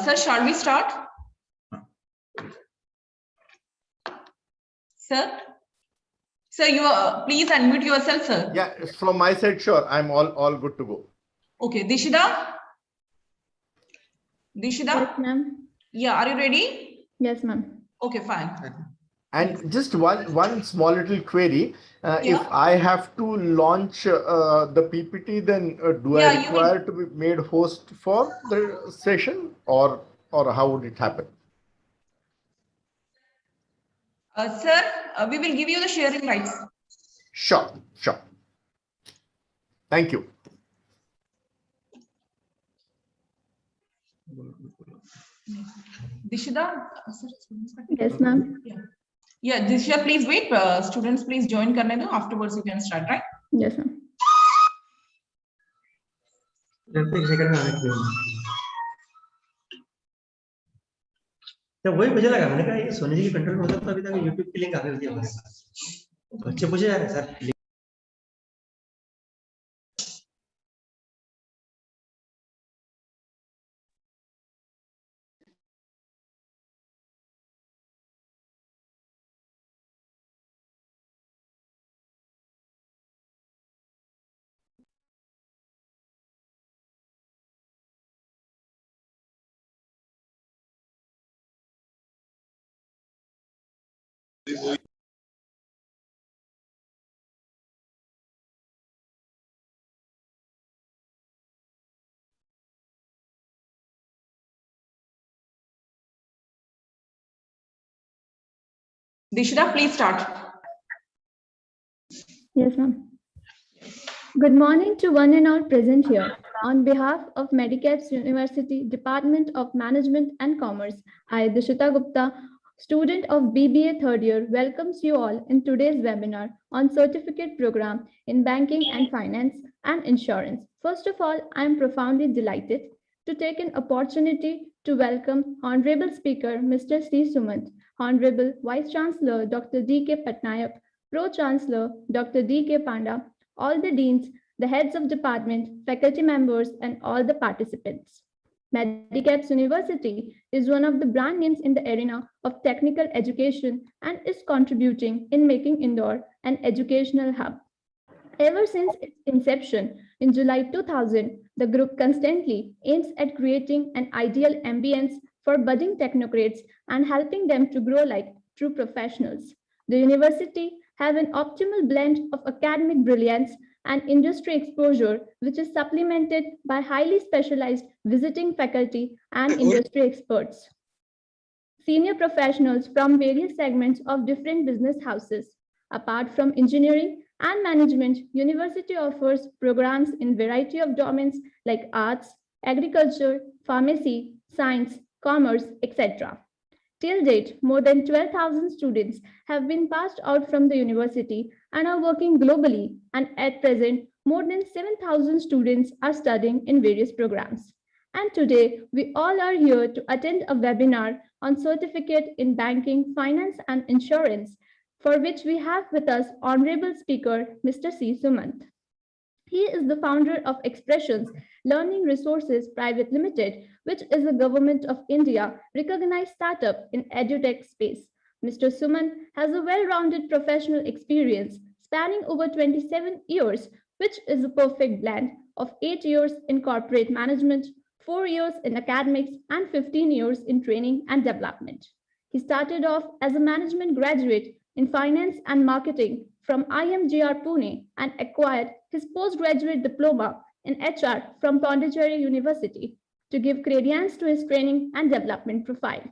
Sir, shall we start? Sir? Sir, you please unmute yourself, sir. Yeah, from my side, sure. I'm all good to go. Okay, Dishida? Dishida? Yes, ma'am. Yeah, are you ready? Yes, ma'am. Okay, fine. And just one small little query. Yeah. If I have to launch the PPT, then do Yeah, I require to be made host for the session, or how would it happen? Sir, we will give you the sharing rights. Sure. Thank you. Dishida? Yes, ma'am. Yeah, Dishida, please wait. Students, please join karne do. Afterwards, you can start, right? Yes, ma'am. तो वही मुझे लगा, मैंने कहा ये सोनी जी की control में होता तो अभी तक यूट्यूब की लिंक आ गई होती हमारे पास। बच्चे पूछे जा रहे हैं sir. Dishida, please start. Yes, ma'am. Good morning to one and all present here. On behalf of Medicapes University Department of Management and Commerce, I, Dishita Gupta, student of BBA third year, welcomes you all in today's webinar on Certificate Program in Banking and Finance and Insurance. First of all, I am profoundly delighted to take an opportunity to welcome Honorable Speaker Mr. C. Sumant, Honorable Vice Chancellor Dr. D.K. Patnaik, Pro-Chancellor Dr. D.K. Panda, all the deans, the heads of department, faculty members, and all the participants. Medicapes University is one of the brand names in the arena of technical education and is contributing in making Indore an educational hub. Ever since its inception in July 2000, the group constantly aims at creating an ideal ambience for budding technocrats and helping them to grow like true professionals. The university has an optimal blend of academic brilliance and industry exposure, which is supplemented by highly specialized visiting faculty and industry experts. Senior professionals from various segments of different business houses. Apart from engineering and management, university offers programs in variety of domains like arts, agriculture, pharmacy, science, commerce, etc. Till date, more than 12,000 students have been passed out from the university and are working globally, and at present, more than 7,000 students are studying in various programs. And today, we all are here to attend a webinar on Certificate in Banking, Finance and Insurance, for which we have with us Honorable Speaker Mr. C. Sumant. He is the founder of Expressions Learning Resources Private Limited, which is a Government of India recognized startup in edutech space. Mr. Sumant has a well-rounded professional experience spanning over 27 years, which is a perfect blend of 8 years in corporate management, 4 years in academics, and 15 years in training and development. He started off as a management graduate in finance and marketing from IMGR Pune and acquired his postgraduate diploma in HR from Pondicherry University to give credence to his training and development profile.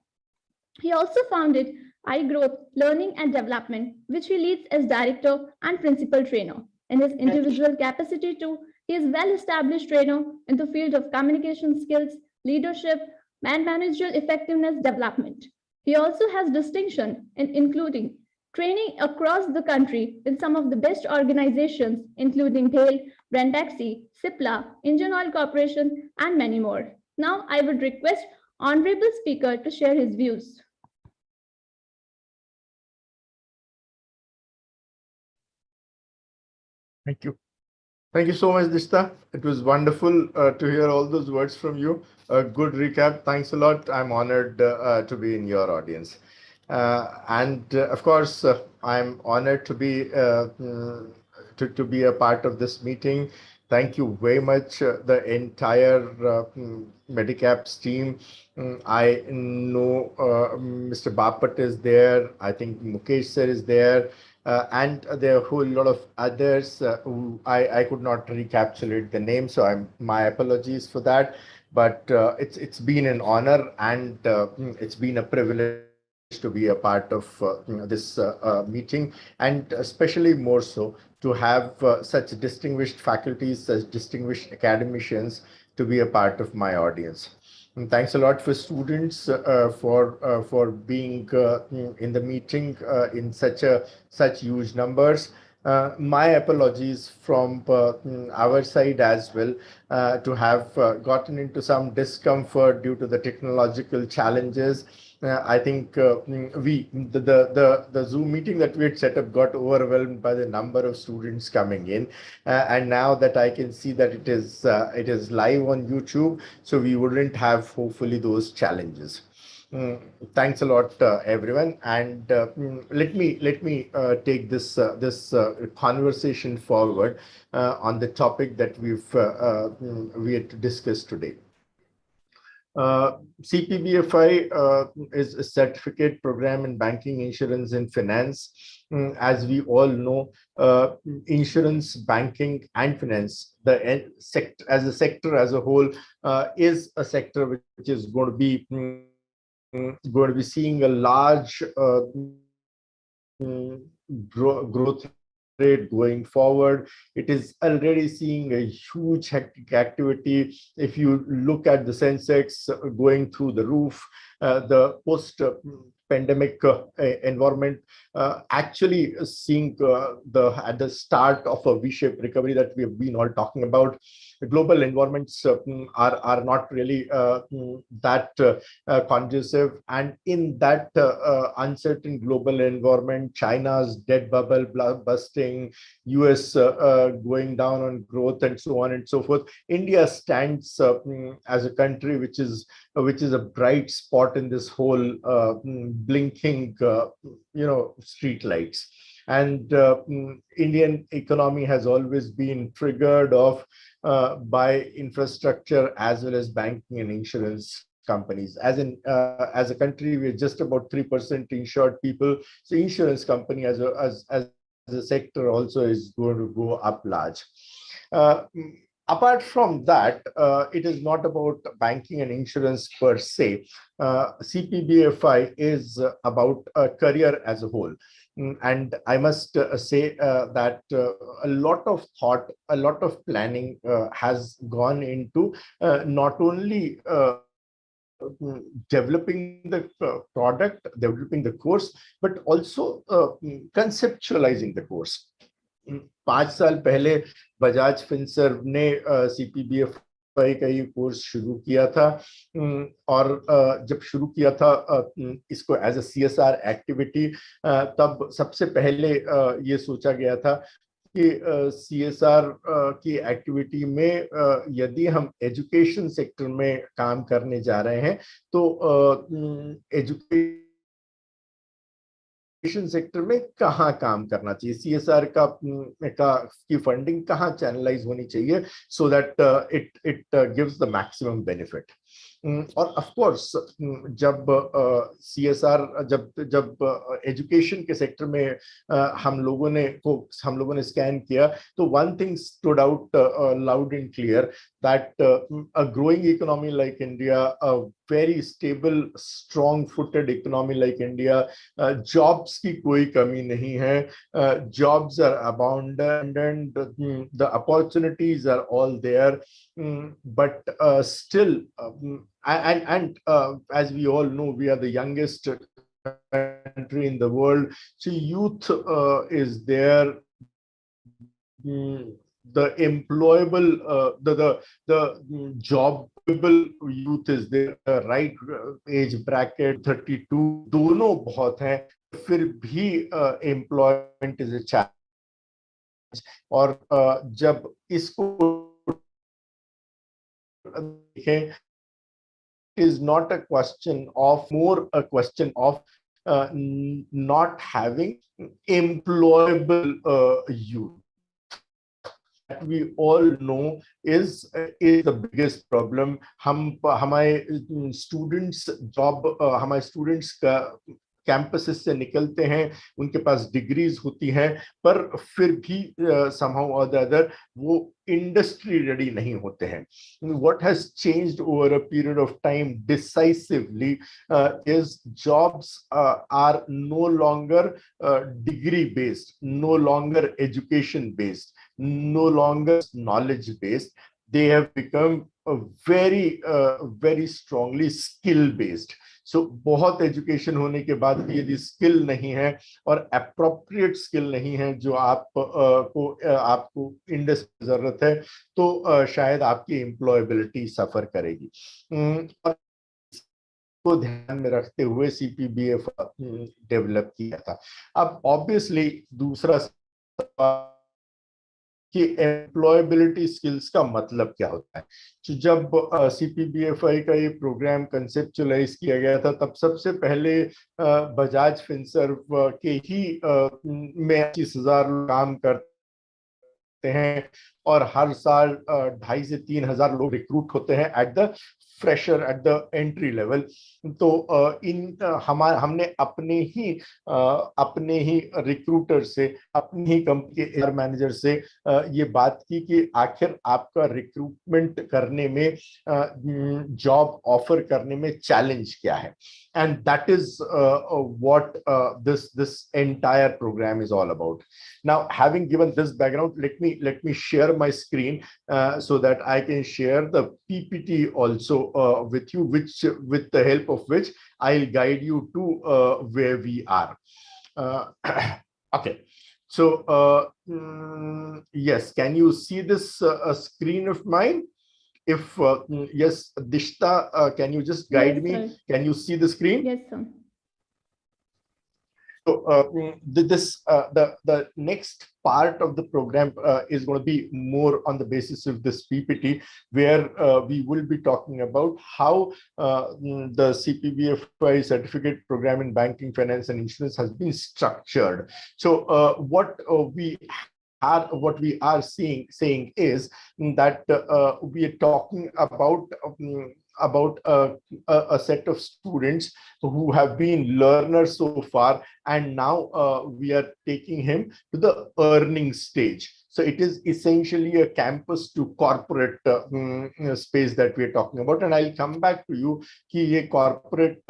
He also founded iGrowth Learning and Development, which he leads as director and principal trainer. In his individual capacity too, he is well-established trainer in the field of communication skills, leadership, and managerial effectiveness development. He also has distinction in including training across the country in some of the best organizations, including Dhel, Brandtaxi, Cipla, Indian Oil Corporation, and many more. Now, I would request Honorable Speaker to share his views. Thank you. Thank you so much, Dishta. It was wonderful to hear all those words from you. A good recap. Thanks a lot. I'm honored to be in your audience. And of course, I'm honored to be a part of this meeting. Thank you very much, the entire Medicaps team. I know Mr. Bapat is there. I think Mukesh sir is there. And there are a whole lot of others who I could not recapitulate the name, so my apologies for that. But it's been an honor, and it's been a privilege to be a part of this meeting, and especially more so to have such distinguished faculties, such distinguished academicians to be a part of my audience. And thanks a lot for students for being in the meeting in such huge numbers. My apologies from our side as well to have gotten into some discomfort due to the technological challenges. I think the Zoom meeting that we had set up got overwhelmed by the number of students coming in, and now that I can see that it is live on YouTube, so we wouldn't have hopefully those challenges. Thanks a lot, everyone, and let me take this conversation forward on the topic that we had to discuss today. CPBFI is a certificate program in banking, insurance, and finance. As we all know, insurance, banking, and finance, as a sector as a whole, is a sector which is going to be seeing a large growth rate going forward. It is already seeing a huge hectic activity. If you look at the Sensex going through the roof, the post-pandemic environment actually seeing at the start of a V-shaped recovery that we have been all talking about. The global environments are not really that conducive, and in that uncertain global environment, China's debt bubble busting, US going down on growth, and so on and so forth, India stands as a country which is a bright spot in this whole blinking street lights. And Indian economy has always been triggered off by infrastructure as well as banking and insurance companies. As a country, we're just about 3% insured people. So insurance company as a sector also is going to go up large. Apart from that, it is not about banking and insurance per se. CPBFI is about a career as a whole. And I must say that a lot of thought, a lot of planning has gone into not only developing the product, developing the course, but also conceptualizing the course. 5 साल पहले Bajaj Finserv ने CPBFI का ये course शुरू किया था, और जब शुरू किया था इसको एज अ CSR एक्टिविटी, तब सबसे पहले ये सोचा गया था कि CSR की एक्टिविटी में यदि हम एजुकेशन सेक्टर में काम करने जा रहे हैं तो एजुकेशन सेक्टर में कहाँ काम करना चाहिए, CSR की फंडिंग कहाँ चैनलाइज होनी चाहिए, so that it gives the maximum benefit. और ऑफ कोर्स जब CSR जब एजुकेशन के सेक्टर में हम लोगों ने स्कैन किया, तो one thing stood out loud and clear, that a growing economy like India, a very stable, strong-footed economy like India, jobs की कोई कमी नहीं है, jobs are abundant, the opportunities are all there, but still, and as we all know, we are the youngest country in the world, so youth is there. The employable, the jobable youth is there, right age bracket 32, दोनों बहुत हैं, फिर भी employment is a challenge. और जब इसको देखें, is not a question of, more a question of not having employable youth. That we all know is the biggest problem. हमारे students हमारे students का कैंपसेस से निकलते हैं, उनके पास डिग्रीज होती हैं, पर फिर भी somehow or the other वो इंडस्ट्री रेडी नहीं होते हैं. What has changed over a period of time decisively is jobs are no longer degree based, no longer education based, no longer knowledge based. They have become very strongly skill based. So बहुत education होने के बाद भी यदि skill नहीं है और appropriate skill नहीं है जो आपको इंडस्ट्री जरूरत है, तो शायद आपकी एम्प्लॉयबिलिटी सफर करेगी. को ध्यान में रखते हुए CPBF डेवलप किया था. अब ऑब्वियसली दूसरा कि एम्प्लॉयबिलिटी स्किल्स का मतलब क्या होता है. तो जब CPBFI का ये प्रोग्राम कंसेप्चुलाइज किया गया था, तब सबसे पहले बजाज फिनसर्व के ही में 25,000 काम करते हैं और हर साल 2,500 से 3,000 लोग रिक्रूट होते हैं at the fresher, at the entry level. तो हमने अपने ही रिक्रूटर से, अपनी ही कंपनी के एआर मैनेजर से ये बात की कि आखिर आपका रिक्रूटमेंट करने में, जॉब ऑफर करने में चैलेंज क्या है. And that is what this entire program is all about. Now, having given this background, let me share my screen so that I can share the PPT also with you, with the help of which I'll guide you to where we are. Okay. So yes, can you see this screen of mine? If yes, Dishta, can you just guide me? Sir. Can you see the screen? Yes, sir. So the next part of the program is going to be more on the basis of this PPT, where we will be talking about how the CPBFI certificate program in banking, finance, and insurance has been structured. So what we are saying is that we are talking about a set of students who have been learners so far, and now we are taking him to the earning stage. So it is essentially a campus to corporate space that we are talking about, and I'll come back to you कि ये corporate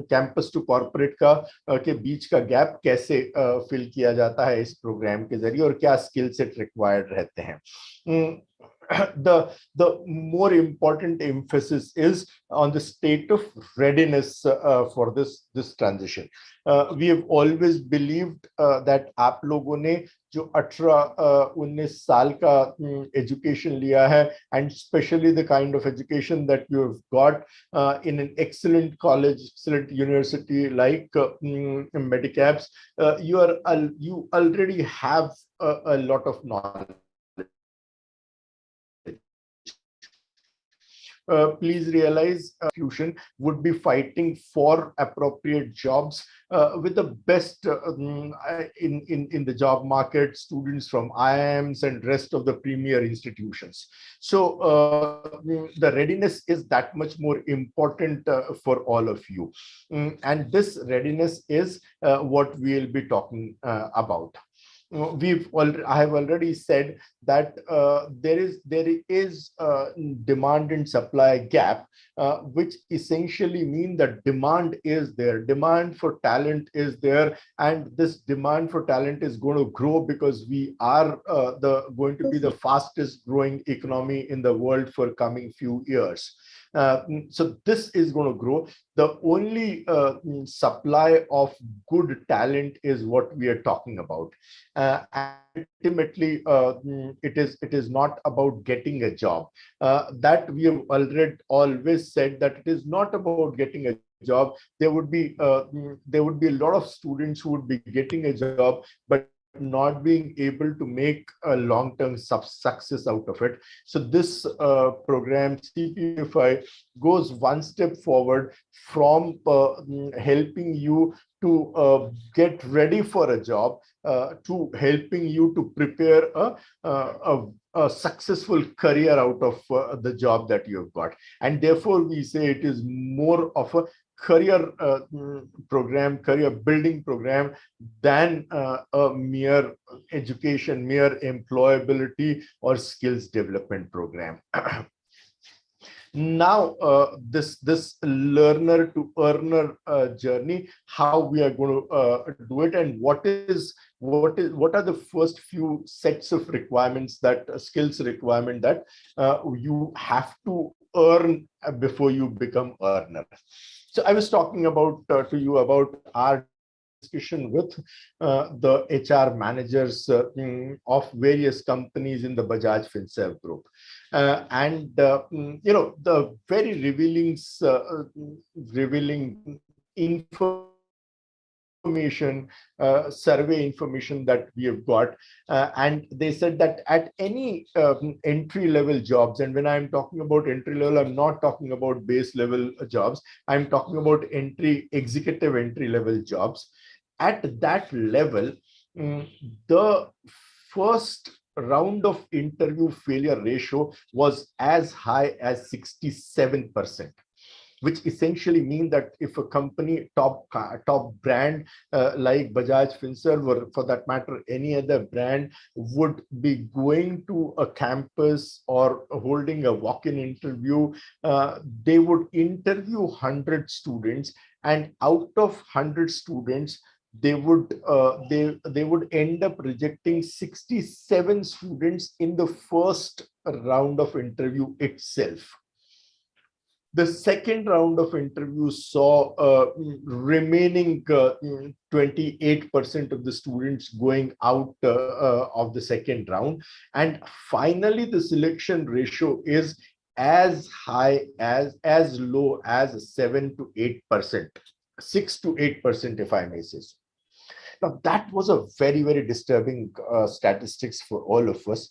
campus to corporate के बीच का gap कैसे fill किया जाता है इस program के जरिए और क्या skill set required रहते हैं. The more important emphasis is on the state of readiness for this transition. We have always believed that आप लोगों ने जो 18-19 साल का education लिया है, and especially the kind of education that you have got in an excellent college, excellent university like Medicabs, you already have a lot of knowledge. Please realize institution would be fighting for appropriate jobs with the best in the job market, students from IIMs and rest of the premier institutions. So the readiness is that much more important for all of you. And this readiness is what we'll be talking about. I have already said that there is demand and supply gap, which essentially mean that demand is there, demand for talent is there, and this demand for talent is going to grow because we are going to be the fastest growing economy in the world for coming few years. So this is going to grow. The only supply of good talent is what we are talking about. Ultimately, it is not about getting a job. That we have always said that it is not about getting a job. There would be a lot of students who would be getting a job, but not being able to make a long-term success out of it. So this program, CPBFI, goes one step forward from helping you to get ready for a job to helping you to prepare a successful career out of the job that you have got. And therefore, we say it is more of a career program, career building program than a mere education, mere employability or skills development program. Now, this learner to earner journey, how we are going to do it, and what are the first few sets of requirements, that skills requirement that you have to earn before you become earner. So I was talking about to you about our discussion with the HR managers of various companies in the Bajaj Finserv group, and you know, the very revealing survey information that we have got, and they said that at any entry level jobs, and when I'm talking about entry level, I'm not talking about base level jobs, I'm talking about executive entry level jobs. At that level, the first round of interview failure ratio was as high as 67%. Which essentially mean that if a company, top brand like Bajaj Finserv, or for that matter any other brand, would be going to a campus or holding a walk-in interview, they would interview 100 students, and out of 100 students, they would end up rejecting 67 students in the first round of interview itself. The second round of interviews saw remaining 28% of the students going out of the second round. And finally, the selection ratio is as high as low as 7 to 8%, 6 to 8%, if I may say so. Now, that was a very, very disturbing statistics for all of us.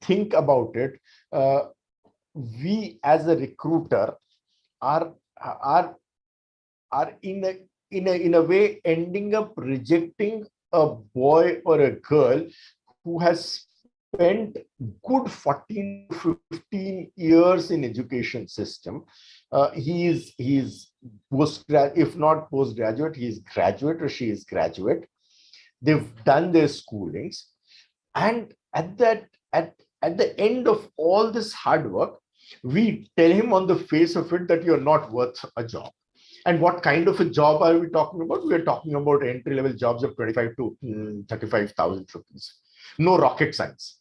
Think about it. We as a recruiter are in a way ending up rejecting a boy or a girl who has spent good 14 to 15 years in education system. He's if not postgraduate, he's graduate or she is graduate. They've done their schoolings, and at the end of all this hard work, we tell him on the face of it that you're not worth a job. And what kind of a job are we talking about? We're talking about entry-level jobs of 25 to 35,000 rupees. No rocket science.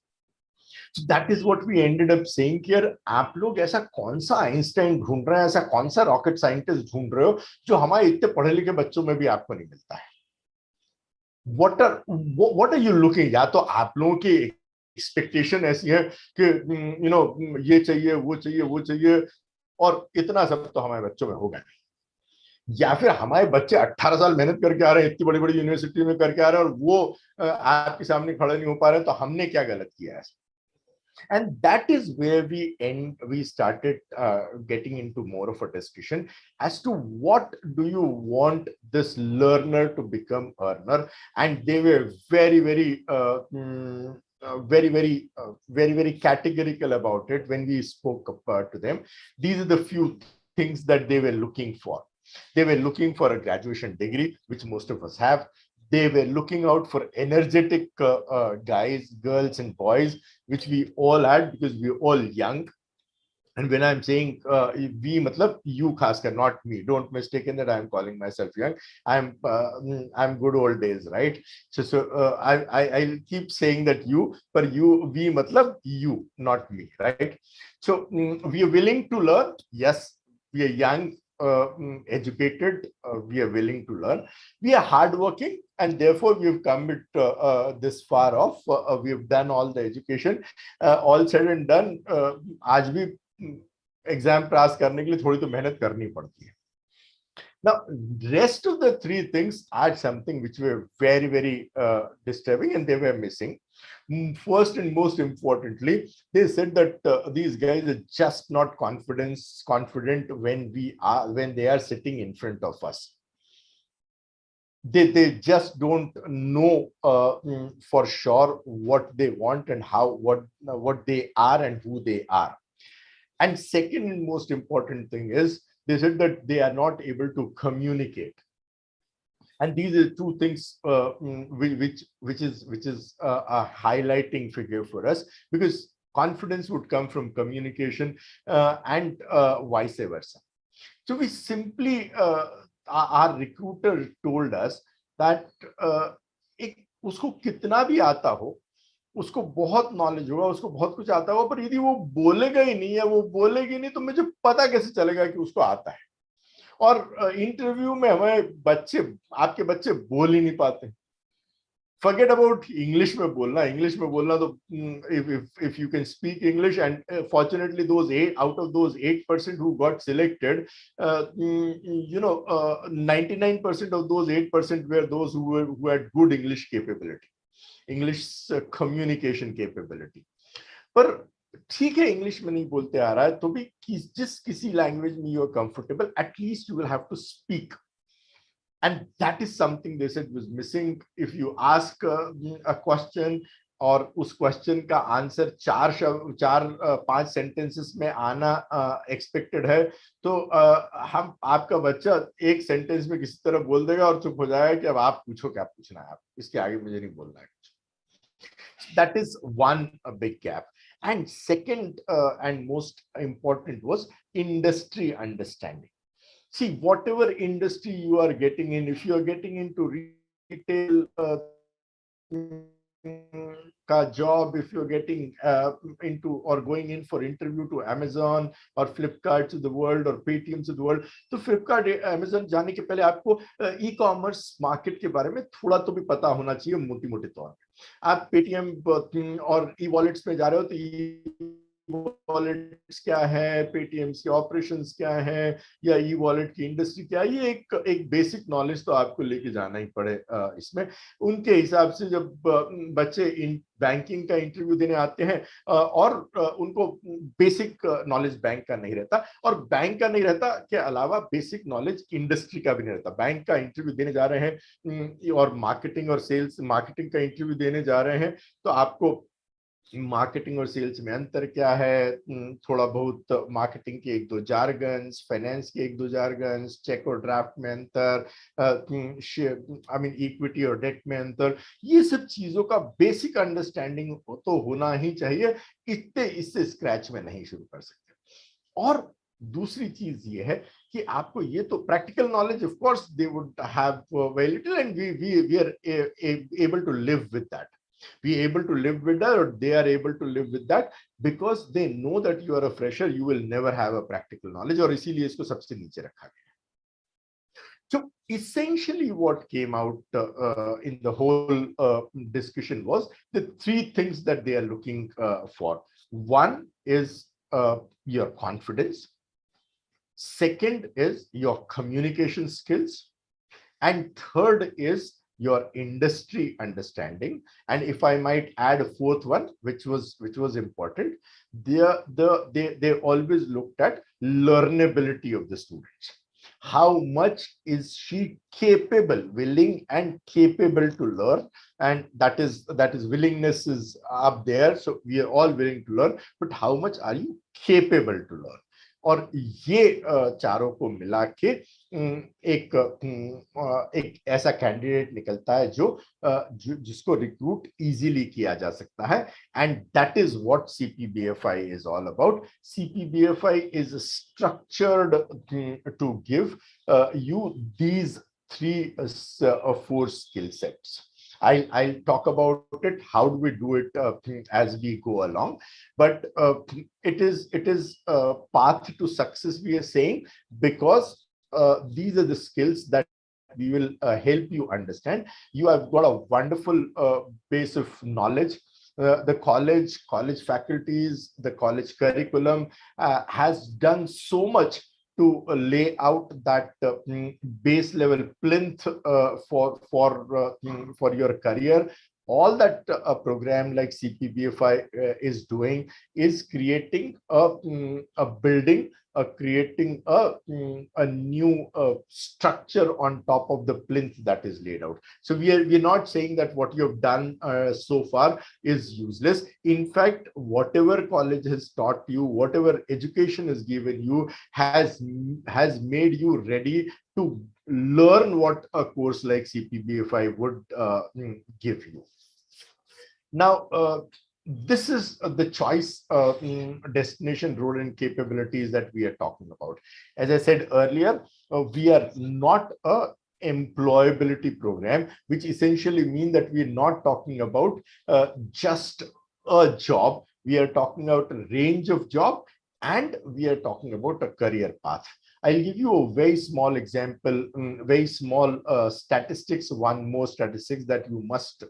So that is what we ended up saying here. आप लोग ऐसा कौन सा Einstein ढूंढ रहे हैं, ऐसा कौन सा रॉकेट साइंटिस्ट ढूंढ रहे हो जो हमारे इतने पढ़े लिखे बच्चों में भी आपको नहीं मिलता है? What are you looking? या तो आप लोगों की एक्सपेक्टेशन ऐसी है कि यू नो ये चाहिए वो चाहिए और इतना सब तो हमारे बच्चों में होगा नहीं, या फिर हमारे बच्चे 18 साल मेहनत करके आ रहे हैं, इतनी बड़ी बड़ी यूनिवर्सिटी में करके आ रहे हैं और वो आपके सामने खड़े नहीं हो पा रहे हैं, तो हमने क्या गलत किया है? And that is where we started getting into more of a discussion as to what do you want this learner to become earner. And they were very, very categorical about it when we spoke to them. These are the few things that they were looking for. They were looking for a graduation degree, which most of us have. They were looking out for energetic guys, girls, and boys, which we all had because we were all young. And when I'm saying we, matlab you, khaskar, not me. Don't mistake in that I'm calling myself young. I'm good old days, right? So I'll keep saying that you, but you, we, matlab you, not me, right? So we are willing to learn. Yes, we are young, educated. We are willing to learn. We are hardworking, and therefore we have come this far off. We have done all the education. All said and done, आज भी exam पास करने के लिए थोड़ी तो मेहनत करनी पड़ती है. Now, rest of the three things are something which were very, very disturbing, and they were missing. First and most importantly, they said that these guys are just not confident when they are sitting in front of us. They just don't know for sure what they want and what they are and who they are. And second and most important thing is, they said that they are not able to communicate. And these are two things which is a highlighting figure for us, because confidence would come from communication and vice versa. So we simply, our recruiter told us that उसको कितना भी आता हो, उसको बहुत knowledge होगा, उसको बहुत कुछ आता होगा, पर यदि वो बोलेगा ही नहीं या वो बोलेगी नहीं, तो मुझे पता कैसे चलेगा कि उसको आता है। और इंटरव्यू में हमें आपके बच्चे बोल ही नहीं पाते। Forget about इंग्लिश में बोलना तो if you can speak English, and fortunately those 8% who got selected, 99% of those 8% were those who had good English capability, English communication capability. पर ठीक है, इंग्लिश में नहीं बोलते आ रहा है तो भी किसी लैंग्वेज में you are comfortable, at least you will have to speak. And that is something they said was missing. If you ask a question और उस क्वेश्चन का आंसर 4-5 सेंटेंसेस में आना एक्सपेक्टेड है, तो आपका बच्चा एक सेंटेंस में किसी तरह बोल देगा और चुप हो जाएगा कि अब आप पूछो क्या पूछना है, आप इसके आगे मुझे नहीं बोलना है कुछ. That is one big gap. And second and most important was industry understanding. See, whatever industry you are getting in, if you are getting into retail job, if you're getting into or going in for interview to Amazon or Flipkart of the world or Paytm of the world, तो Flipkart, Amazon जाने के पहले आपको e-commerce market के बारे में थोड़ा तो भी पता होना चाहिए मोटी-मोटी तौर पे. आप Paytm और e-wallets में जा रहे हो तो e-wallets क्या है, Paytm के operations क्या है, या e-wallet की इंडस्ट्री क्या है, ये एक बेसिक नॉलेज तो आपको लेके जाना ही पड़े इसमें. उनके हिसाब से जब बच्चे बैंकिंग का इंटरव्यू देने आते हैं और उनको बेसिक नॉलेज बैंक का नहीं रहता, और बैंक का नहीं रहता के अलावा बेसिक नॉलेज इंडस्ट्री का भी नहीं रहता. बैंक का इंटरव्यू देने जा रहे हैं और मार्केटिंग और सेल्स, मार्केटिंग का इंटरव्यू देने जा रहे हैं तो आपको मार्केटिंग और सेल्स में अंतर क्या है, थोड़ा बहुत मार्केटिंग के 1-2 जार्गन्स, फाइनेंस के 1-2 जार्गन्स, चेक और ड्राफ्ट में अंतर, इक्विटी और डेट में अंतर, ये सब चीजों का बेसिक अंडरस्टैंडिंग तो होना ही चाहिए. इससे स्क्रैच में नहीं शुरू कर सकते. और दूसरी चीज ये है कि आपको ये तो practical knowledge of course they would have very little, and we are able to live with that. Be able to live with that, or they are able to live with that, because they know that you are a fresher, you will never have a practical knowledge, और इसीलिए इसको सबसे नीचे रखा गया. So essentially what came out in the whole discussion was the 3 things that they are looking for. One is your confidence. Second is your communication skills. And third is your industry understanding. And if I might add a 4th one, which was important, they always looked at learnability of the students. How much is she capable, willing and capable to learn? And that is willingness is up there. So we are all willing to learn, but how much are you capable to learn? और ये चारों को मिला के एक ऐसा candidate निकलता है जिसको रिक्रूट इजीली किया जा सकता है. And that is what CPBFI is all about. CPBFI is structured to give you these 3-4 skill sets. I'll talk about it. How do we do it as we go along? But it is a path to success, we are saying, because these are the skills that we will help you understand. You have got a wonderful base of knowledge. The college faculties, the college curriculum has done so much to lay out that base level plinth for your career. All that a program like CPBFI is doing is creating a building, creating a new structure on top of the plinth that is laid out. So we're not saying that what you have done so far is useless. In fact, whatever college has taught you, whatever education has given you, has made you ready to learn what a course like CPBFI would give you. Now, this is the choice destination, role, and capabilities that we are talking about. As I said earlier, we are not a employability program, which essentially means that we are not talking about just a job. We are talking about a range of job, and we are talking about a career path. I'll give you a very small example, very small statistics, one more statistics that you must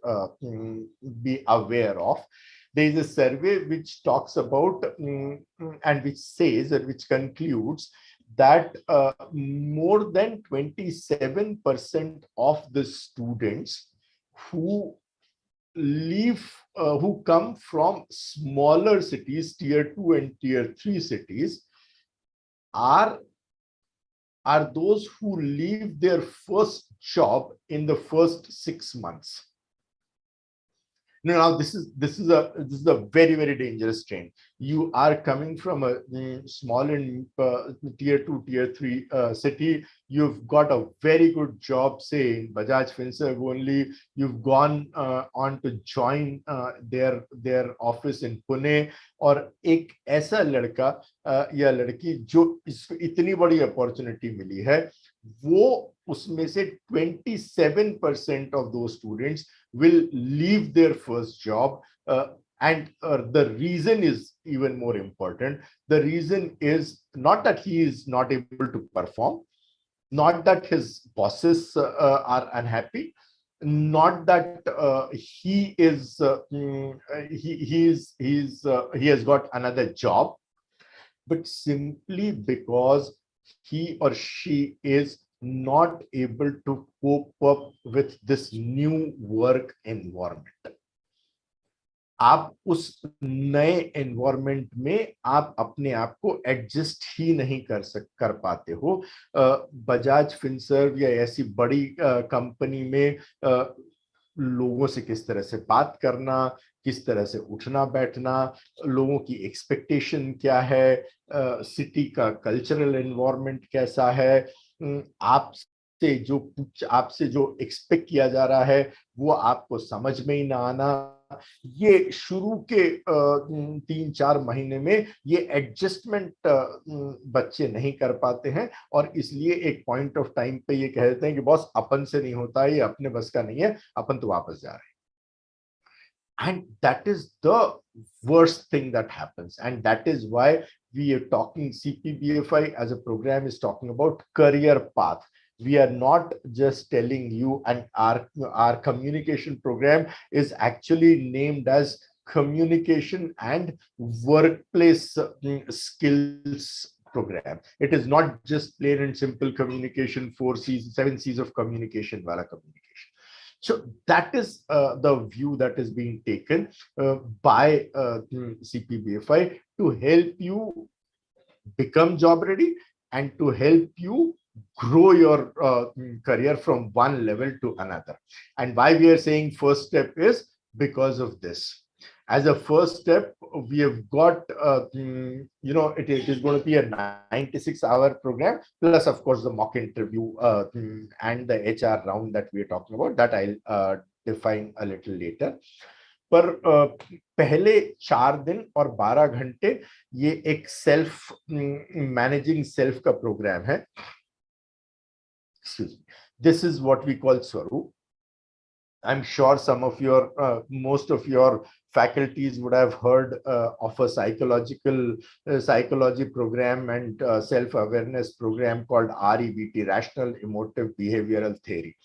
be aware of. There is a survey which talks about and which says, and which concludes that more than 27% of the students who who come from smaller cities, tier 2 and tier 3 cities, are those who leave their first job in the first 6 months. Now, this is a very dangerous trend. You are coming from a small and tier 2, tier 3 city. You've got a very good job, say in Bajaj Finserv only. You've gone on to join their office in Pune. और एक ऐसा लड़का या लड़की जो इसको इतनी बड़ी अपॉर्चुनिटी मिली है, वो उसमें से 27% of those students will leave their first job, and the reason is even more important. The reason is not that he is not able to perform, not that his bosses are unhappy, not that he has got another job, but simply because he or she is not able to cope up with this new work environment. आप उस नए environment में आप अपने आप को adjust ही नहीं कर पाते हो. बजाज फिनसर्व या ऐसी बड़ी कंपनी में लोगों से किस तरह से बात करना, किस तरह से उठना बैठना, लोगों की एक्सपेक्टेशन क्या है, सिटी का कल्चरल एनवायरनमेंट कैसा है, आपसे जो एक्सपेक्ट किया जा रहा है वो आपको समझ में ही ना आना, ये शुरू के 3-4 महीने में ये एडजस्टमेंट बच्चे नहीं कर पाते हैं, और इसलिए एक पॉइंट ऑफ टाइम पे ये कह देते हैं कि बॉस अपन से नहीं होता है, ये अपने बस का नहीं है, अपन तो वापस जा रहे हैं. And that is the worst thing that happens, and that is why we are talking, CPBFI as a program is talking about career path. We are not just telling you, and our communication program is actually named as communication and workplace skills program. It is not just plain and simple communication, 4 C's, 7 C's of communication, wala communication. So that is the view that is being taken by CPBFI to help you become job ready and to help you grow your career from one level to another. And why we are saying first step is because of this. As a first step, we have got, it is going to be a 96-hour program, plus, of course, the mock interview and the HR round that we are talking about, that I'll define a little later. पर पहले 4 दिन और 12 घंटे ये एक self managing self का programme है. Excuse me. This is what we call Swaroop. I'm sure some of your, most of your faculties would have heard of a psychology program and self-awareness program called REBT, Rational Emotive Behavioral Theory.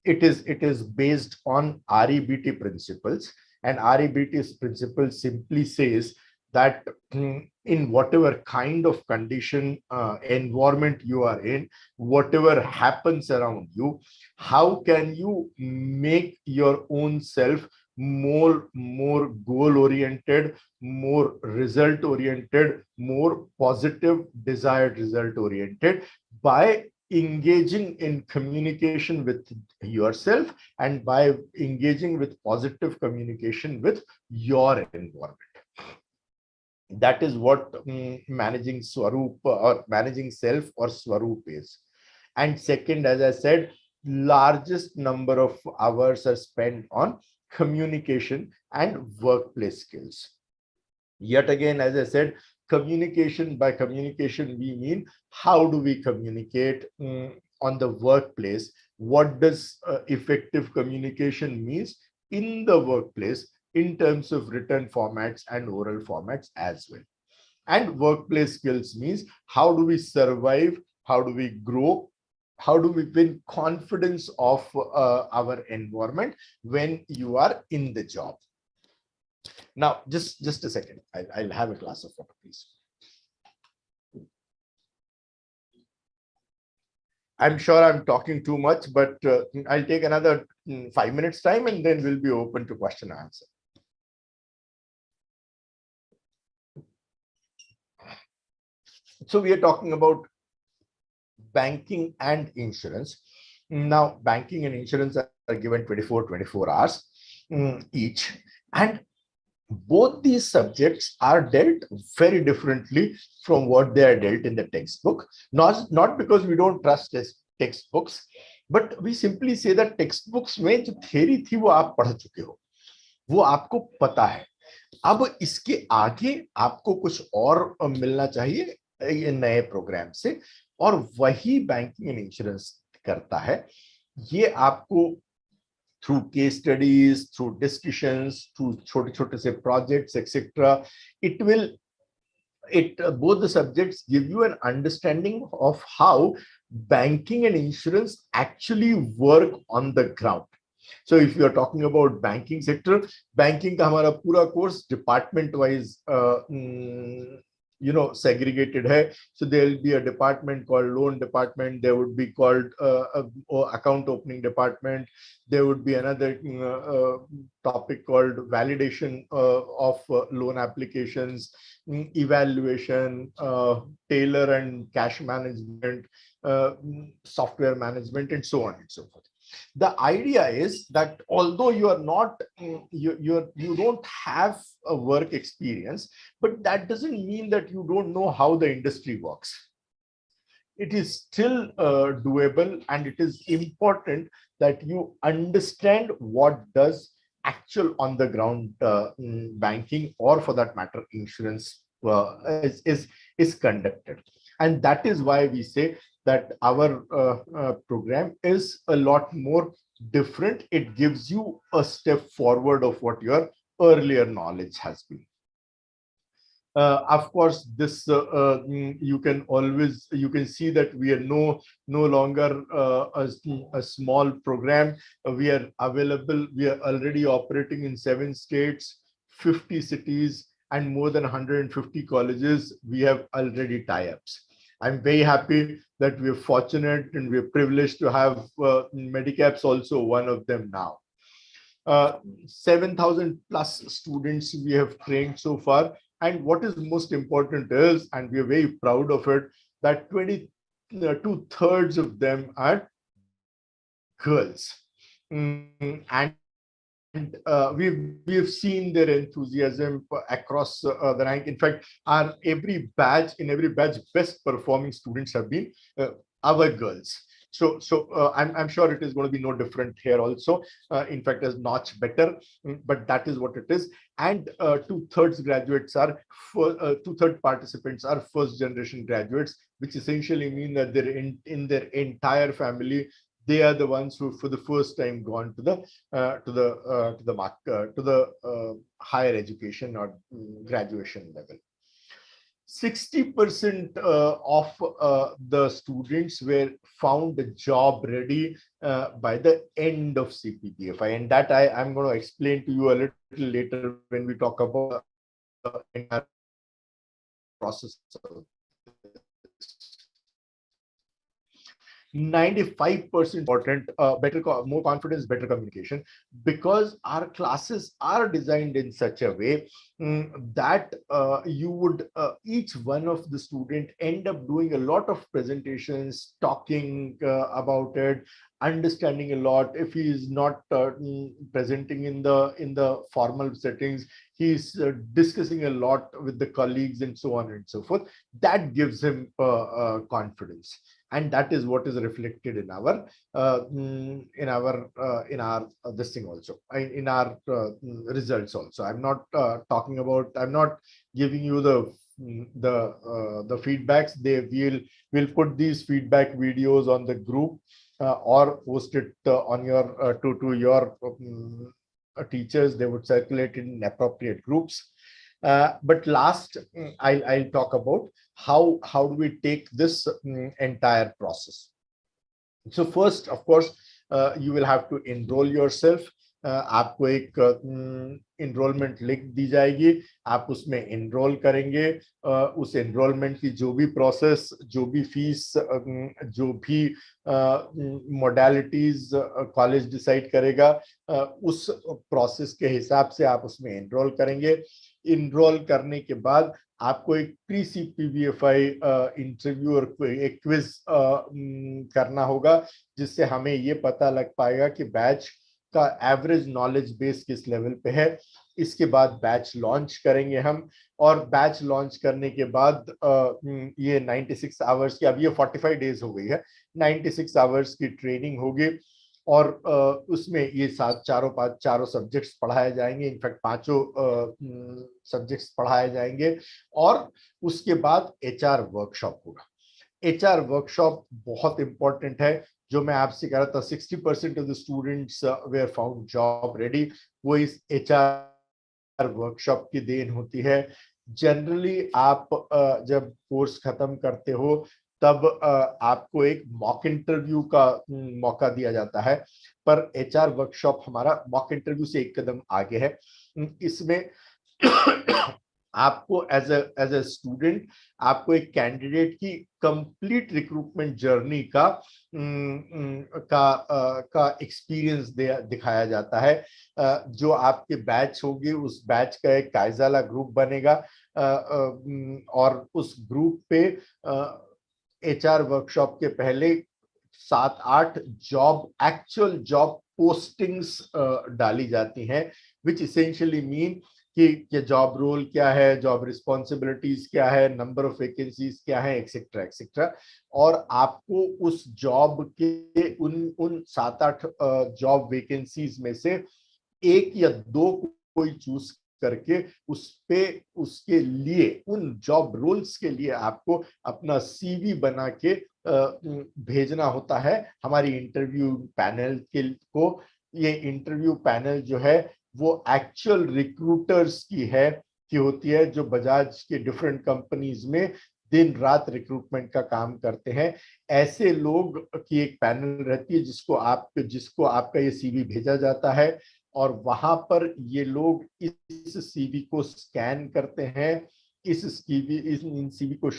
It is based on REBT principles, and REBT's principle simply says that in whatever kind of condition, environment you are in, whatever happens around you, how can you make your own self more goal oriented, more result oriented, more positive desired result oriented, by engaging in communication with yourself and by engaging with positive communication with your environment. That is what managing Swaroop or managing self or Swaroop is. And second, as I said, largest number of hours are spent on communication and workplace skills. Yet again, as I said, communication, by communication, we mean how do we communicate on the workplace? What does effective communication means in the workplace in terms of written formats and oral formats as well? And workplace skills means how do we survive? How do we grow? How do we win confidence of our environment when you are in the job? Now, just a second. I'll have a glass of water, please. I'm sure I'm talking too much, but I'll take another 5 minutes time and then we'll be open to question and answer. So we are talking about banking and insurance. Now, banking and insurance are given 24 hours each. And both these subjects are dealt very differently from what they are dealt in the textbook. Not because we don't trust textbooks, but we simply say that textbooks में जो theory थी वो आप पढ़ चुके हो, वो आपको पता है. अब इसके आगे आपको कुछ और मिलना चाहिए ये नए प्रोग्राम से, और वही बैंकिंग एंड इंश्योरेंस करता है. ये आपको through case studies, through discussions, through छोटे से projects, etc. Both the subjects give you an understanding of how banking and insurance actually work on the ground. So if you are talking about banking sector, banking का हमारा पूरा course department wise segregated hai. So there will be a department called loan department. There would be called account opening department. There would be another topic called validation of loan applications, evaluation, tailor and cash management, software management, and so on and so forth. The idea is that although you are not, you don't have a work experience, but that doesn't mean that you don't know how the industry works. It is still doable, and it is important that you understand what does actual on the ground banking, or for that matter, insurance is conducted. And that is why we say that our program is a lot more different. It gives you a step forward of what your earlier knowledge has been. Of course, this you can see that we are no longer a small program. We are available. We are already operating in 7 states, 50 cities, and more than 150 colleges. We have already tie-ups. I'm very happy that we're fortunate and we're privileged to have Medicaps also one of them now. 7,000 plus students we have trained so far. And what is most important is, and we are very proud of it, that 2/3 of them are girls. And we've seen their enthusiasm across the rank. In fact, in every batch, best performing students have been our girls. So I'm sure it is going to be no different here also. In fact, a notch better, but that is what it is. And 2/3 graduates are 2/3 participants are first generation graduates, which essentially mean that they're in their entire family. They are the ones who, for the first time, gone to the higher education or graduation level. 60% of the students were found a job ready by the end of CPBFI, and that I'm going to explain to you a little later when we talk about process. 95% important, more confidence, better communication, because our classes are designed in such a way that you would each one of the student end up doing a lot of presentations, talking about it, understanding a lot. If he is not presenting in the formal settings, he's discussing a lot with the colleagues and so on and so forth. That gives him confidence, and that is what is reflected in our this thing also, in our results also. I'm not talking about, I'm not giving you the feedbacks. We'll put these feedback videos on the group or post it on your to your teachers. They would circulate in appropriate groups. But last, I'll talk about how do we take this entire process. So first, of course, you will have to enroll yourself. आपको एक enrollment link दी जाएगी, आप उसमें enroll करेंगे. उस enrollment की जो भी process, जो भी fees, जो भी modalities college decide करेगा, उस process के हिसाब से आप उसमें enroll करेंगे. Enroll करने के बाद आपको एक प्री CPBFI इंटरव्यू और एक क्विज करना होगा, जिससे हमें ये पता लग पाएगा कि बैच का एवरेज नॉलेज बेस किस लेवल पे है. इसके बाद बैच लॉन्च करेंगे हम, और बैच लॉन्च करने के बाद ये 96 आवर्स की, अब ये 45 डेज हो गई है, 96 आवर्स की ट्रेनिंग होगी. और उसमें ये चारों सब्जेक्ट्स पढ़ाए जाएंगे. इनफैक्ट 5 सब्जेक्ट्स पढ़ाए जाएंगे. और उसके बाद HR वर्कशॉप होगा. HR वर्कशॉप बहुत इंपॉर्टेंट है. जो मैं आपसे कह रहा था, 60% of the students were found job ready, वो इस HR वर्कशॉप की देन होती है. जनरली आप जब कोर्स खत्म करते हो तब आपको एक मॉक इंटरव्यू का मौका दिया जाता है, पर HR वर्कशॉप हमारा मॉक इंटरव्यू से एक कदम आगे है. इसमें आपको एज ए स्टूडेंट आपको एक कैंडिडेट की कंप्लीट रिक्रूटमेंट जर्नी का एक्सपीरियंस दिखाया जाता है. जो आपके बैच होगी, उस बैच का एक कायजाला ग्रुप बनेगा, और उस ग्रुप पे HR वर्कशॉप के पहले 7-8 एक्चुअल जॉब पोस्टिंग्स डाली जाती हैं, विच इसेंशियली मीन कि जॉब रोल क्या है, जॉब रिस्पॉन्सिबिलिटीज क्या है, नंबर ऑफ वैकेंसीज क्या है, एक्सेट्रा एक्सेट्रा. और आपको उस जॉब के उन 7-8 जॉब वैकेंसीज में से 1 या 2 कोई चूज करके उसके लिए, उन जॉब रोल्स के लिए आपको अपना CV बना के भेजना होता है हमारी इंटरव्यू पैनल को. ये इंटरव्यू पैनल जो है वो एक्चुअल रिक्रूटर्स की होती है, जो बजाज के डिफरेंट कंपनीज में दिन रात रिक्रूटमेंट का काम करते हैं. ऐसे लोग की एक पैनल रहती है जिसको आपका ये CV भेजा जाता है, और वहां पर ये लोग इस CV को स्कैन करते हैं, इन CV को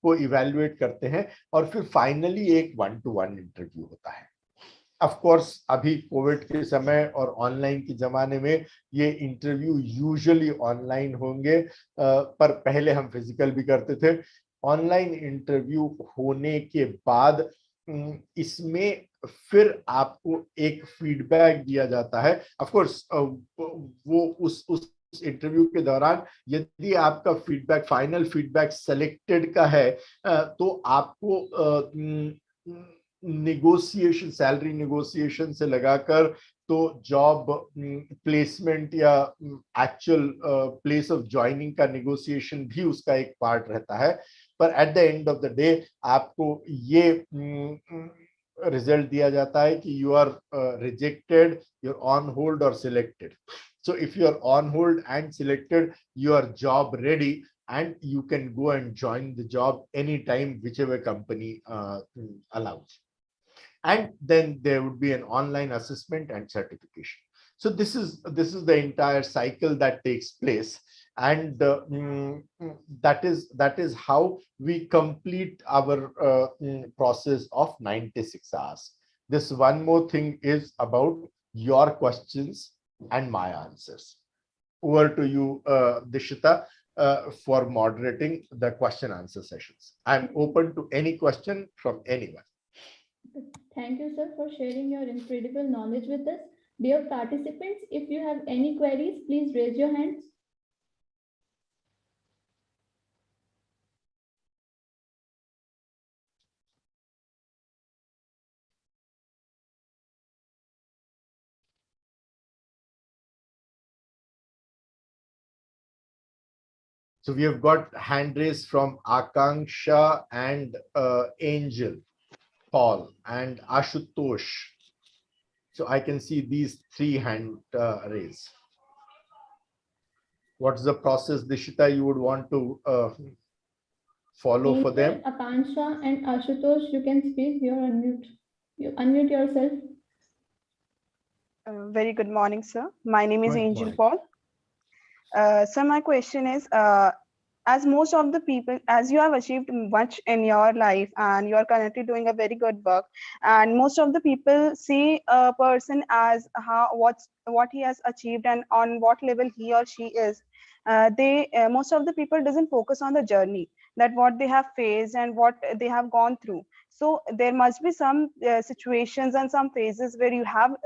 को इवैल्यूएट करते हैं, और फिर फाइनली एक 1-to-1 इंटरव्यू होता है. ऑफ कोर्स अभी कोविड के समय और ऑनलाइन के जमाने में ये इंटरव्यू यूजुअली ऑनलाइन होंगे, पर पहले हम फिजिकल भी करते थे. ऑनलाइन इंटरव्यू होने के बाद इसमें फिर आपको एक फीडबैक दिया जाता है. ऑफ कोर्स वो उस इंटरव्यू के दौरान यदि आपका फीडबैक, फाइनल फीडबैक सेलेक्टेड का है, तो आपको नेगोशिएशन, सैलरी नेगोशिएशन से लगाकर तो जॉब प्लेसमेंट या एक्चुअल प्लेस ऑफ ज्वाइनिंग का नेगोशिएशन भी उसका एक पार्ट रहता है. पर at the end of the day आपको ये रिजल्ट दिया जाता है कि you are rejected, you are on hold और selected. So if you are on hold and selected, you are job ready and you can go and join the job anytime, whichever company allows. And then there would be an online assessment and certification. So this is the entire cycle that takes place. And that is how we complete our process of 96 hours. This one more thing is about your questions and my answers. Over to you, Dishita, for moderating the question answer sessions. I'm open to any question from anyone. Thank you, sir, for sharing your incredible knowledge with us. Dear participants, if you have any queries, please raise your hands. So we have got hand raised from Akanksha and Angel, Paul and Ashutosh. So I can see these three hand raised. What's the process, Dishita, you would want to follow Angel, for them? Akansha and Ashutosh, you can speak. You're unmute. You unmute yourself. Very good morning, sir. My name is Good Angel morning. Paul. So my question is, as most of the people, as you have achieved much in your life and you are currently doing a very good work, and most of the people see a person as what he has achieved and on what level he or she is. Most of the people doesn't focus on the journey, that what they have faced and what they have gone through. So there must be some situations and some phases where you have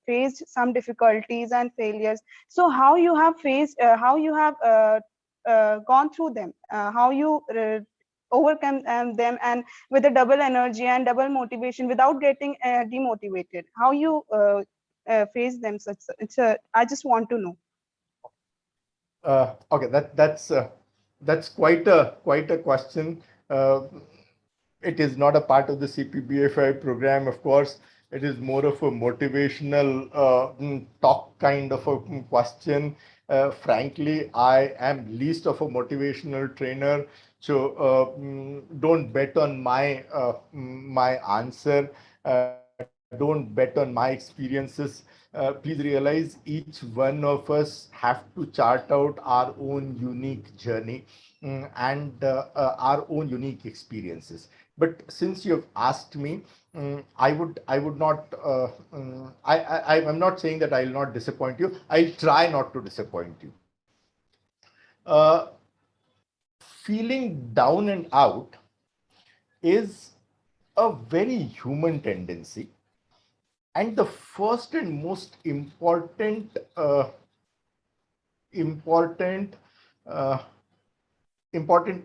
faced some difficulties and failures. So how you have faced, how you have gone through them, how you overcome them, and with a double energy and double motivation without getting demotivated, how you face them. So I just want to know. Okay, that's quite a question. It is not a part of the CPBFI program, of course. It is more of a motivational talk kind of a question. Frankly, I am least of a motivational trainer, so don't bet on my my answer. Don't bet on my experiences. Please realize each one of us have to chart out our own unique journey and our own unique experiences. But since you have asked me, I would not. I'm not saying that I will not disappoint you. I'll try not to disappoint you. Feeling down and out is a very human tendency. And the first and most important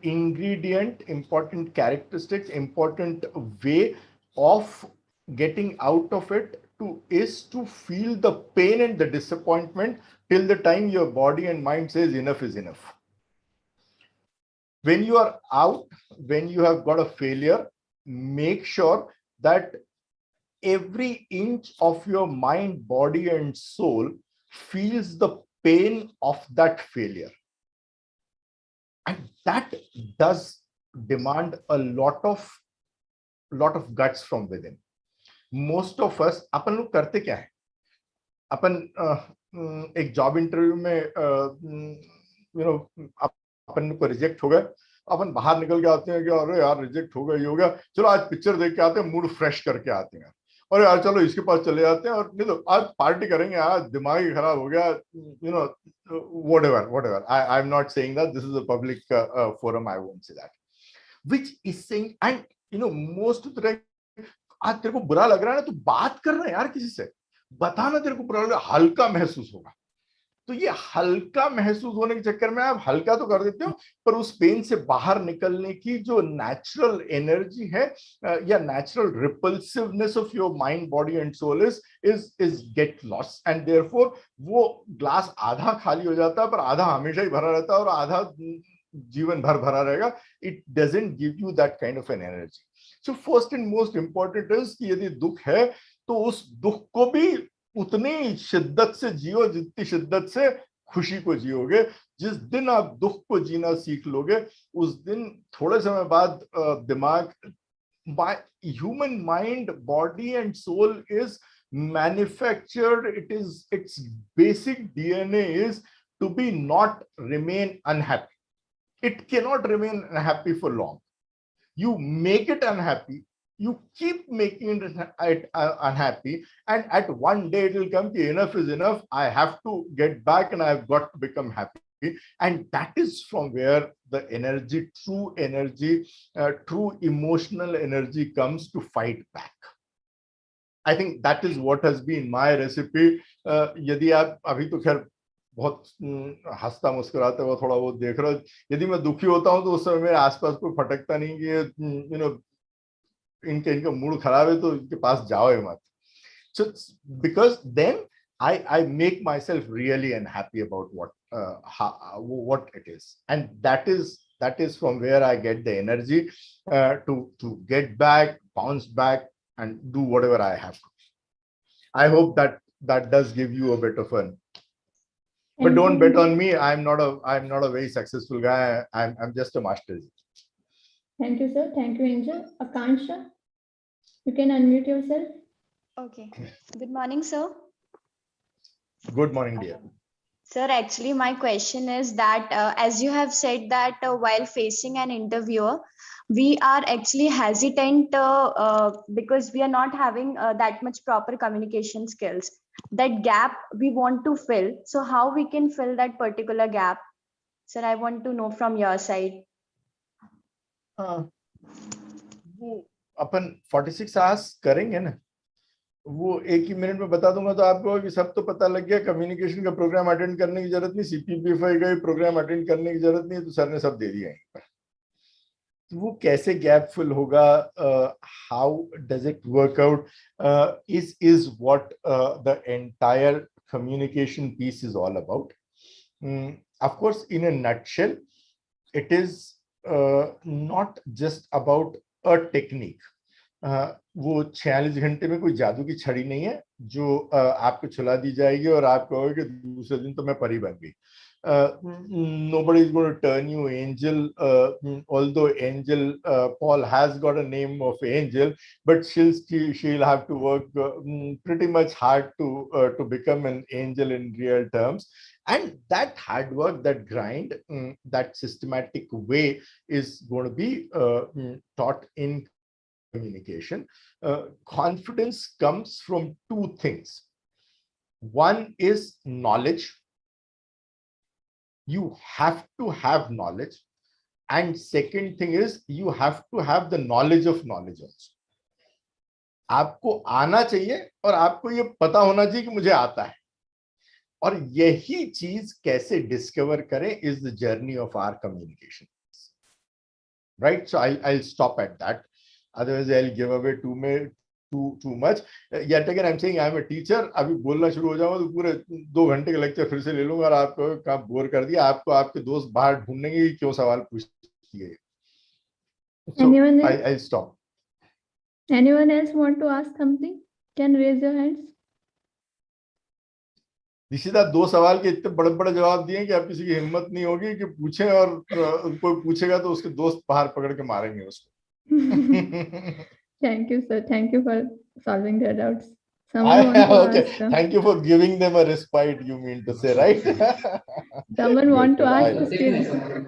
ingredient, important characteristics, important way of getting out of it is to feel the pain and the disappointment till the time your body and mind says enough is enough. When you are out, when you have got a failure, make sure that every inch of your mind, body, and soul feels the pain of that failure. And that does demand a lot of guts from within. Most of us, अपन लोग करते क्या है? अपन एक job interview में अपन को reject हो गए, अपन बाहर निकल के आते हैं कि अरे यार रिजेक्ट हो गया, ये हो गया, चलो आज पिक्चर देख के आते हैं, मूड फ्रेश करके आते हैं, और यार चलो इसके पास चले जाते हैं और नहीं तो आज पार्टी करेंगे, आज दिमाग ही खराब हो गया, whatever. I'm not saying that, this is a public forum, I won't say that, which is saying, and most of the time, आज तेरे को बुरा लग रहा है ना, तो बात करना यार किसी से, बताना तेरे को बुरा लग रहा है, हल्का महसूस होगा. तो ये हल्का महसूस होने के चक्कर में आप हल्का तो कर देते हो, पर उस पेन से बाहर निकलने की जो नेचुरल एनर्जी है या natural repulsiveness of your mind, body and soul is get lost, and therefore वो ग्लास आधा खाली हो जाता है, पर आधा हमेशा ही भरा रहता है और आधा जीवन भर भरा रहेगा. It doesn't give you that kind of an energy. So first and most important is कि यदि दुख है तो उस दुख को भी उतनी शिद्दत से जियो जितनी शिद्दत से खुशी को जियोगे. जिस दिन आप दुख को जीना सीख लोगे, उस दिन थोड़े समय बाद दिमाग, human mind, body and soul is manufactured, its basic DNA is to be not remain unhappy. it cannot remain happy for long. You make it unhappy, you keep making it unhappy, and at one day it will come to enough is enough. I have to get back and I've got to become happy. And that is from where the energy, true emotional energy comes to fight back. I think that is what has been my recipe. यदि आप अभी तो खैर बहुत हंसता मुस्कुराते हुआ थोड़ा बहुत देख रहे हो, यदि मैं दुखी होता हूं तो उस समय मेरे आसपास कोई फटकता नहीं कि इनका मूड खराब है तो इनके पास जाओ ही मत. So because then I make myself really unhappy about what it is, and that is from where I get the energy to get back, bounce back, and do whatever I have to. I hope that does give you a bit of fun. But don't bet on me. I'm not a very successful guy. I'm just a master. Thank you, sir. Thank you, Angel. Akansha, you can unmute yourself. Okay. Good morning, sir. Good morning, dear. Sir, actually, my question is that as you have said that while facing an interviewer, we are actually hesitant because we are not having that much proper communication skills. That gap we want to fill. So how we can fill that particular gap? Sir, I want to know from your side. वो अपन 46 hours करेंगे ना, वो एक ही minute में बता दूंगा तो आपको कि सब तो पता लग गया. कम्युनिकेशन का प्रोग्राम अटेंड करने की जरूरत नहीं, CPBFI का प्रोग्राम अटेंड करने की जरूरत नहीं, तो सर ने सब दे दिया यहीं पर. तो वो कैसे गैप फिल होगा, how does it work out, is what the entire communication piece is all about. Of course, in a nutshell, it is not just about a technique. वो 46 घंटे में कोई जादू की छड़ी नहीं है जो आपको छुला दी जाएगी और आप कहोगे कि दूसरे दिन तो मैं परी बन गई. Nobody is going to turn you angel, although Angel Paul has got a name of angel, but she'll have to work pretty much hard to become an angel in real terms. And that hard work, that grind, that systematic way is going to be taught in communication. Confidence comes from two things. One is knowledge. You have to have knowledge, and second thing is you have to have the knowledge of knowledge also. आपको आना चाहिए और आपको ये पता होना चाहिए कि मुझे आता है, और यही चीज कैसे डिस्कवर करें is the journey of our communication, right? So I'll stop at that, otherwise I'll give away too much. Yet again I'm saying I'm a teacher. अभी बोलना शुरू हो जाऊंगा तो पूरे 2 घंटे का लेक्चर फिर से ले लूंगा और आपको काम बोर कर दिया. आपको आपके दोस्त बाहर ढूंढेंगे कि क्यों सवाल पूछती है. So I'll stop. Anyone else want to ask something? Can raise your hands. Nishita 2 सवाल के इतने बड़े-बड़े जवाब दिए कि आप किसी की हिम्मत नहीं होगी कि पूछें, और कोई पूछेगा तो उसके दोस्त बाहर पकड़ के मारेंगे उसको. Thank you, sir. Thank you for solving their doubts. Okay. Thank you for giving them a respite, you mean to say, right? Someone want to ask still.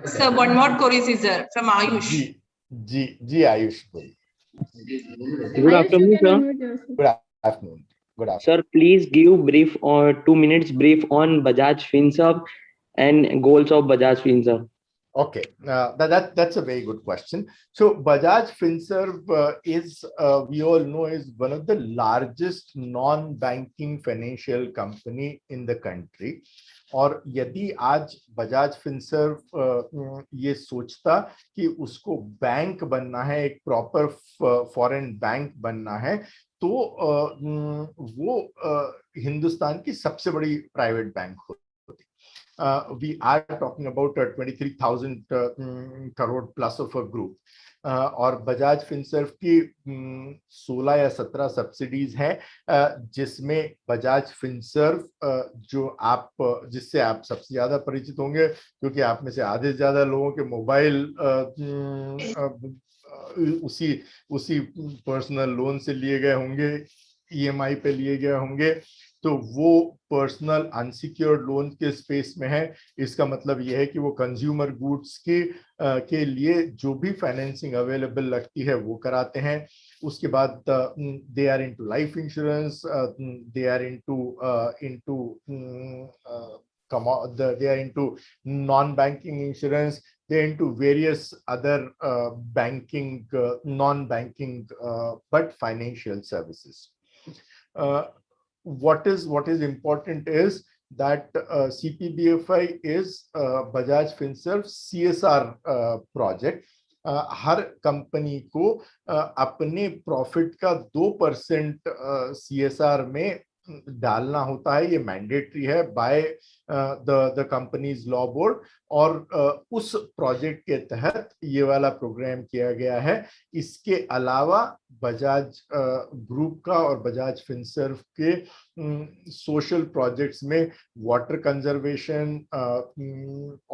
Sir, one more query is there from Ayush. Ji, Ayush. Good afternoon, sir. Good afternoon. Good afternoon. Sir, please give brief or 2 minutes brief on Bajaj Finserv and goals of Bajaj Finserv. Okay, that's a very good question. So Bajaj Finserv is, we all know, is one of the largest non-banking financial company in the country. और यदि आज Bajaj Finserv ये सोचता कि उसको bank बनना है, एक प्रॉपर फॉरेन बैंक बनना है, तो वो हिंदुस्तान की सबसे बड़ी प्राइवेट बैंक होती. We are talking about 23,000 crore plus of a group. और बजाज फिनसर्व की 16 या 17 सब्सिडीज हैं, जिसमें बजाज फिनसर्व जिससे आप सबसे ज्यादा परिचित होंगे, क्योंकि आप में से आधे से ज्यादा लोगों के मोबाइल उसी पर्सनल लोन से लिए गए होंगे, EMI पे लिए गए होंगे. तो वो पर्सनल अनसिक्योर्ड लोन के स्पेस में है। इसका मतलब ये है कि वो कंज्यूमर गुड्स के लिए जो भी फाइनेंसिंग अवेलेबल लगती है वो कराते हैं। उसके बाद they are into life insurance, they are into they are into non-banking insurance, they're into various other banking, non-banking, but financial services. What is important is that CPBFI is Bajaj Finserv CSR project. Her company को अपने profit का 2% CSR में डालना होता है। ये mandatory है by the companies law board, और उस प्रोजेक्ट के तहत ये वाला प्रोग्राम किया गया है। इसके अलावा बजाज ग्रुप का और बजाज फिनसर्व के सोशल प्रोजेक्ट्स में वाटर कंजर्वेशन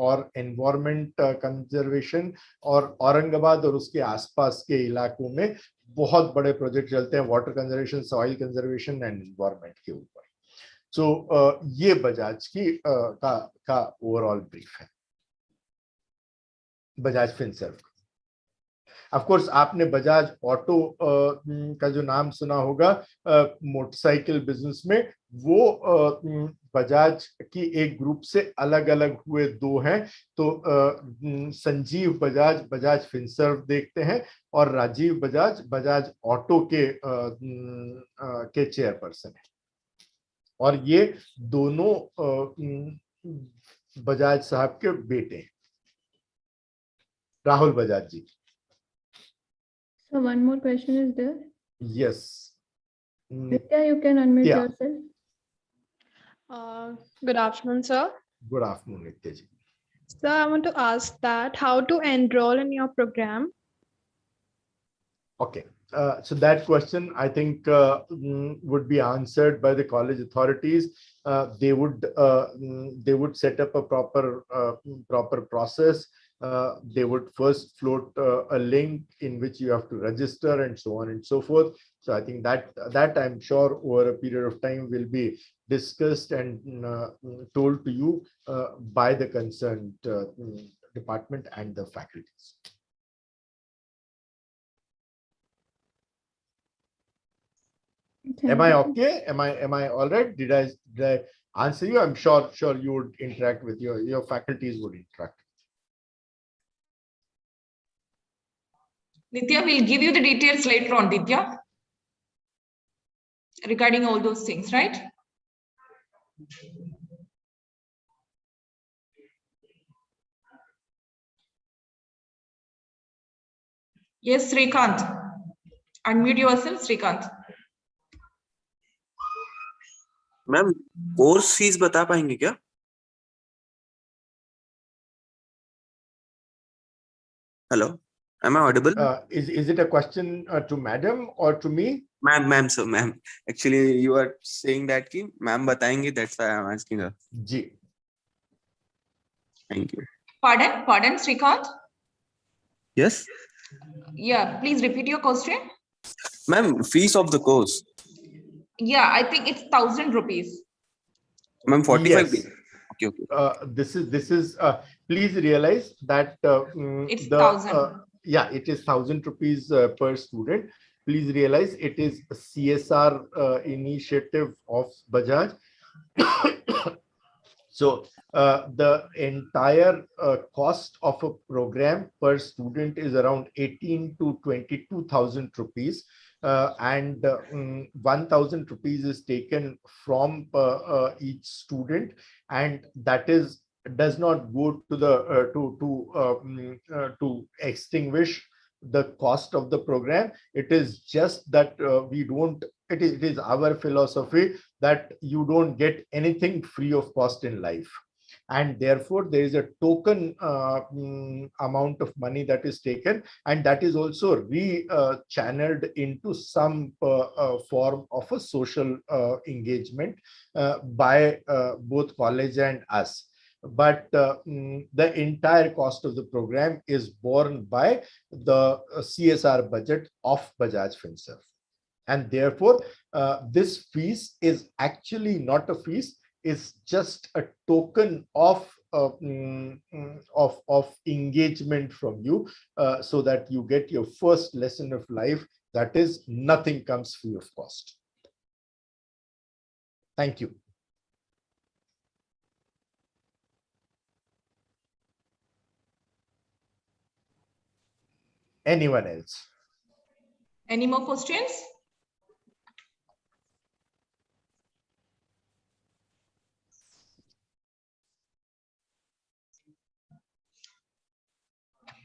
और एनवायरमेंट कंजर्वेशन, और औरंगाबाद और उसके आसपास के इलाकों में बहुत बड़े प्रोजेक्ट चलते हैं water conservation, soil conservation and environment के ऊपर। सो ये बजाज की का ओवरऑल ब्रीफ है, बजाज फिनसर्व। ऑफ कोर्स आपने बजाज ऑटो का जो नाम सुना होगा मोटरसाइकिल बिजनेस में, वो बजाज की एक ग्रुप से अलग अलग हुए दो हैं। तो संजीव बजाज बजाज फिनसर्व देखते हैं, और राजीव बजाज बजाज ऑटो के चेयरपर्सन है। और ये दोनों बजाज साहब के बेटे हैं, राहुल बजाज जी। So one more question is there. Yes. Nitya, you can unmute yourself. Good afternoon, sir. Good afternoon, Nitya ji. Sir, I want to ask that how to enroll in your program. Okay. So that question, I think, would be answered by the college authorities. They would set up a proper process. They would first float a link in which you have to register and so on and so forth. So I think that I'm sure over a period of time will be discussed and told to you by the concerned department and the faculties. Am I okay? Am I all right? Did I answer you? I'm sure you would interact with your faculties would interact. Nitya, we'll give you the details later on, Nitya, regarding all those things, right? Yes, Srikanth. Unmute yourself, Srikanth. Ma'am course fees बता पाएंगे क्या? Hello, am I audible? Is it a question to madam or to me? Ma'am, sir, ma'am. Actually, you are saying that ki ma'am बताएंगे. That's why I'm asking her. Ji. Thank you. Pardon, Srikanth. Yes. Yeah, please repeat your question. Ma'am, fees of the course. Yeah, I think it's 1,000 rupees. Ma'am, 45. Yes. Okay. This is please realize that it's 1,000. Yeah, it is 1,000 rupees per student. Please realize it is a CSR initiative of Bajaj. So the entire cost of a program per student is around 18 to 22,000 rupees. And 1,000 rupees is taken from each student, and that does not go to the to extinguish the cost of the program. It is just that we don't. It is our philosophy that you don't get anything free of cost in life. And therefore, there is a token amount of money that is taken, and that is also channeled into some form of a social engagement by both college and us. But the entire cost of the program is borne by the CSR budget of Bajaj Finserv. And therefore, this fees is actually not a fees, is just a token of engagement from you, so that you get your first lesson of life. That is, nothing comes free of cost. Thank you. Anyone else? Any more questions?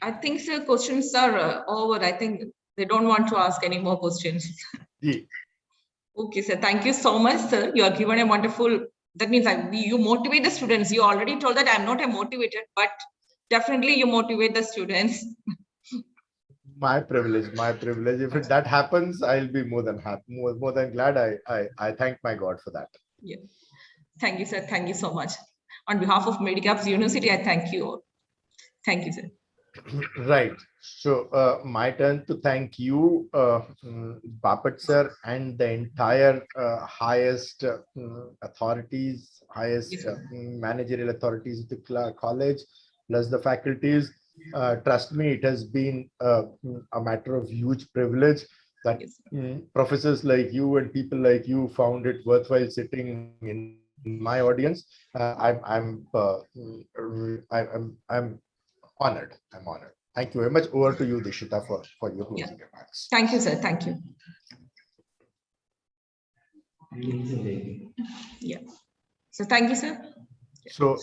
I think the questions are over. I think they don't want to ask any more questions. Yeah. Okay, sir. Thank you so much, sir. You are given a wonderful. That means you motivate the students. You already told that I'm not a motivator, but definitely you motivate the students. My privilege, my privilege. If that happens, I'll be more than happy, more than glad. I thank my God for that. Yeah. Thank you, sir. Thank you so much. On behalf of Medicaps University, I thank you all. Thank you, sir. Right. So my turn to thank you, Bapat sir, and the entire highest authorities, highest Yes, sir. managerial authorities of the college, plus the faculties. Trust me, it has been a matter of huge privilege that Yes, professors like you and people like you found it worthwhile sitting in my audience. I'm honored. I'm honored. Thank you very much. Over to you, Dishita, for your closing remarks. Thank you, sir. Thank you. Yeah. So thank you, sir. So